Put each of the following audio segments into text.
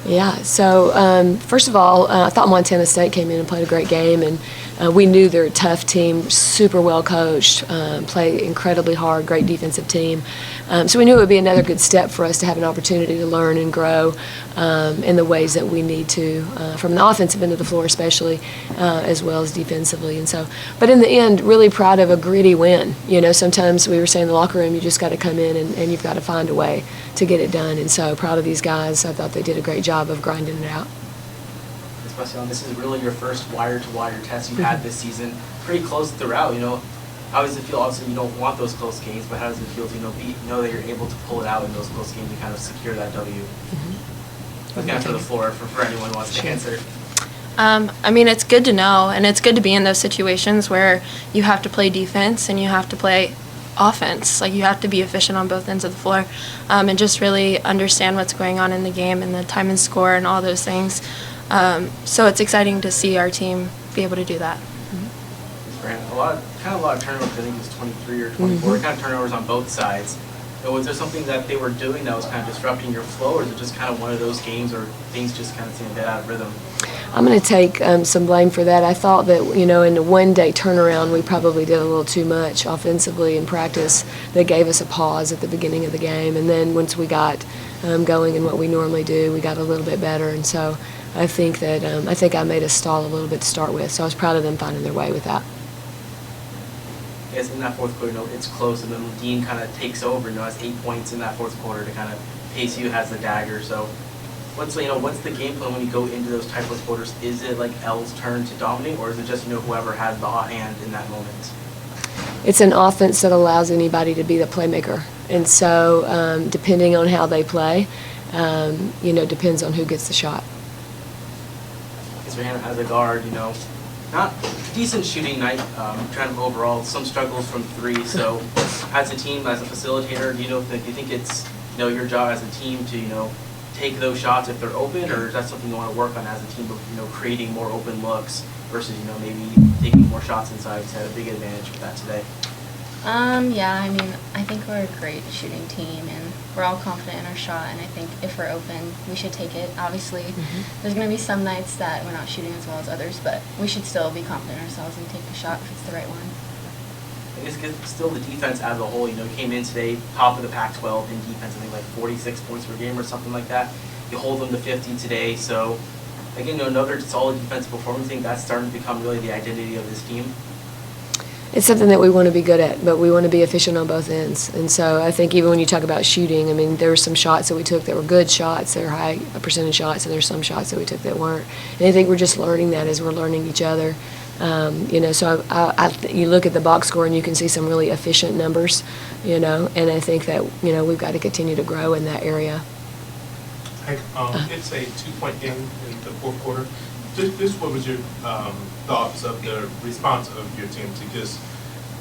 Yeah, so first of all, I thought Montana State came in and played a great game, and we knew they're a tough team, super well coached, play incredibly hard, great defensive team. So we knew it would be another good step for us to have an opportunity to learn and grow in the ways that we need to, from the offensive end of the floor especially, as well as defensively. And so, but in the end, really proud of a gritty win. You know, sometimes we were saying in the locker room, you just got to come in and you've got to find a way to get it done. And so proud of these guys. I thought they did a great job of grinding it out. Especially this is really your first wire-to-wire test you've had this season. Pretty close throughout, you know. How does it feel? Obviously, you don't want those close games, but how does it feel to know that you're able to pull it out in those close games and kind of secure that W? Let's get to the floor for anyone who wants to answer. I mean, it's good to know, and it's good to be in those situations where you have to play defense and you have to play offense. Like, you have to be efficient on both ends of the floor, and just really understand what's going on in the game and the time and score and all those things. So it's exciting to see our team be able to do that. A lot of turnovers. I think it was 23 or 24. Kind of turnovers on both sides. So was there something that they were doing that was kind of disrupting your flow, or is it just kind of one of those games, or things just kind of seem a bit out of rhythm? I'm going to take some blame for that. I thought that, you know, in the one-day turnaround, we probably did a little too much offensively in practice that gave us a pause at the beginning of the game. And then once we got going in what we normally do, we got a little bit better. And so I think that I made us stall a little bit to start with. So I was proud of them finding their way with that. Yes, in that fourth quarter, you know, it's close, and then Dean kind of takes over. You know, has 8 points in that fourth quarter to kind of pace you, has the dagger. So, what's the game plan when you go into those type of quarters? Is it like L's turn to dominate, or is it just whoever has the hot hand in that moment? It's an offense that allows anybody to be the playmaker, and so depending on how they play, depends on who gets the shot. Hannah, as a guard, not decent shooting night, kind of overall, some struggles from three. So, as a team, as a facilitator, do you think it's your job as a team to take those shots if they're open, or is that something you want to work on as a team of creating more open looks versus maybe taking more shots inside? You had a big advantage with that today. Yeah, I mean, I think we're a great shooting team, and we're all confident in our shot, and I think if we're open, we should take it. Obviously, there's going to be some nights that we're not shooting as well as others, but we should still be confident in ourselves and take the shot if it's the right one. I guess still the defense as a whole, came in today, top of the Pac-12 in defense, I think like 46 points per game or something like that. You hold them to 50 today, so again, another solid defensive performance. I think that's starting to become really the identity of this team. It's something that we want to be good at, but we want to be efficient on both ends. And so I think even when you talk about shooting, I mean, there were some shots that we took that were good shots, that were high percentage shots, and there's some shots that we took that weren't. And I think we're just learning that as we're learning each other. So you look at the box score and you can see some really efficient numbers, and I think that, we've got to continue to grow in that area. It's a 2-point game in the fourth quarter. Just what was your thoughts of the response of your team to just,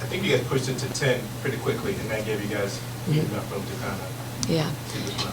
I think you guys pushed it to 10 pretty quickly, and that gave you guys enough room to kind of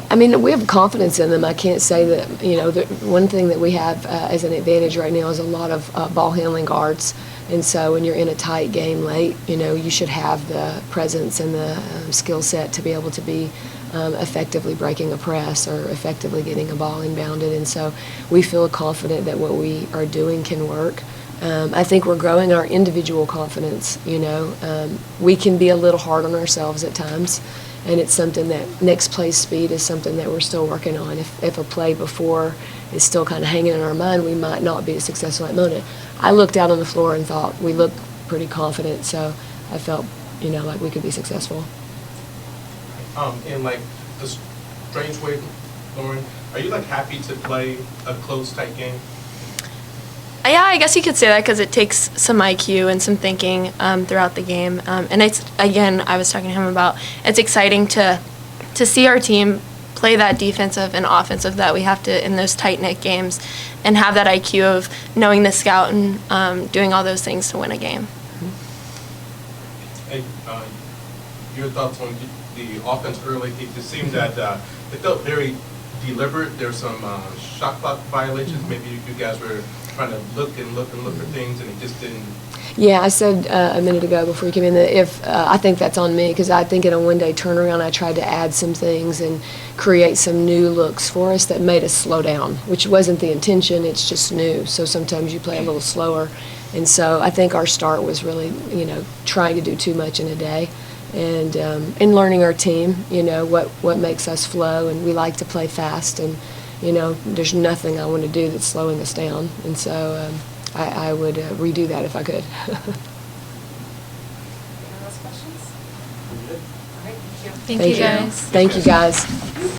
I mean, we have confidence in them. I can't say that, the one thing that we have as an advantage right now is a lot of ball handling guards. And so when you're in a tight game late, you should have the presence and the skill set to be able to be effectively breaking a press or effectively getting a ball inbounded. And so we feel confident that what we are doing can work. I think we're growing our individual confidence. We can be a little hard on ourselves at times. And it's something that next play speed is something that we're still working on. If a play before is still kind of hanging in our mind, we might not be as successful at that moment. I looked out on the floor and thought we looked pretty confident, so I felt, like we could be successful. In like a strange way, Lauren, are you happy to play a close, tight game? Yeah, I guess you could say that because it takes some IQ and some thinking throughout the game. And it's, again, I was talking to him about, it's exciting to see our team play that defensive and offensive that we have to in those tight-knit games and have that IQ of knowing the scout and doing all those things to win a game. Hey, your thoughts on the offense early? It just seemed that it felt very deliberate. There's some shot clock violations. Maybe you guys were trying to look for things, and it just didn't. Yeah, I said a minute ago before you came in that if I think that's on me because I think in a one-day turnaround I tried to add some things and create some new looks for us that made us slow down, which wasn't the intention. It's just new. So sometimes you play a little slower, and so I think our start was really trying to do too much in a day, and learning our team. What makes us flow, and we like to play fast, and there's nothing I want to do that's slowing us down, and so. I would redo that if I could. Any last questions? All right, thank you. Thank you, guys. Thank you, guys.